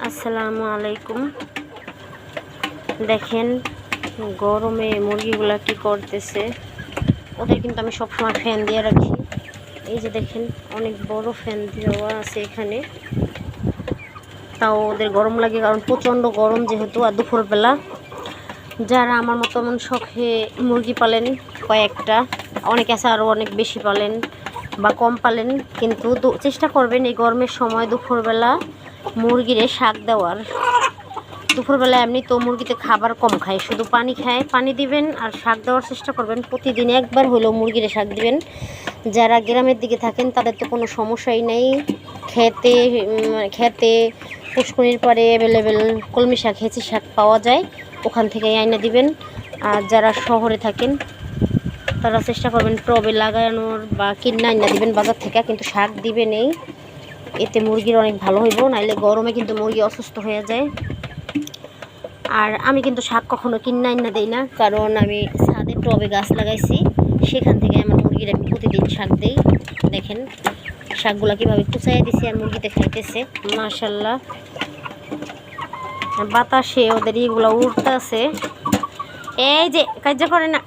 আসসালামু আলাইকুম। দেখেন গরমে মুরগিগুলা কি করতেছে। ওদের কিন্তু আমি সবসময় ফ্যান দিয়ে রাখি। এই যে দেখেন অনেক বড় ফ্যান দেওয়া আছে এখানে, তাও ওদের গরম লাগে কারণ প্রচণ্ড গরম যেহেতু। আর দুপুরবেলা যারা আমার মতো এমন শখে মুরগি পালেন কয়েকটা, অনেকে আছে আরও অনেক বেশি পালেন বা কম পালেন, কিন্তু চেষ্টা করবেন এই গরমের সময় দুপুরবেলা মুরগিরে শাক দেওয়ার। দুপুরবেলা এমনি তো মুরগিতে খাবার কম খায়, শুধু পানি খায়। পানি দিবেন আর শাক দেওয়ার চেষ্টা করবেন। প্রতিদিন একবার হলেও মুরগিরে শাক দিবেন। যারা গ্রামের দিকে থাকেন তাদের তো কোনো সমস্যাই নেই, খেতে পুষ্করিণীর পরে অ্যাভেলেবেল কলমি শাক, হেঁচি শাক পাওয়া যায়, ওখান থেকে আইনা দিবেন। আর যারা শহরে থাকেন তারা চেষ্টা করবেন টবে লাগানোর বা কিনে আইনা দিবেন বাজার থেকে, কিন্তু শাক দিবেন এই, এতে মুরগির অনেক ভালো হইব। নাইলে গরমে কিন্তু মুরগি অসুস্থ হয়ে যায়। আর আমি কিন্তু শাক কখনো কিনে আইনা দেই না, কারণ আমি ছাদে টবে গাছ লাগাইছি, সেখান থেকে আমার মুরগির আমি প্রতিদিন শাক দিই। দেখেন শাকগুলা কীভাবে কুচাইয়া দিছি আর মুরগিতে খাইতেছে, মাশাল্লাহ। বাতাসে ওদের ইগুলো উঠতেছে। এই যে কাজ করে না,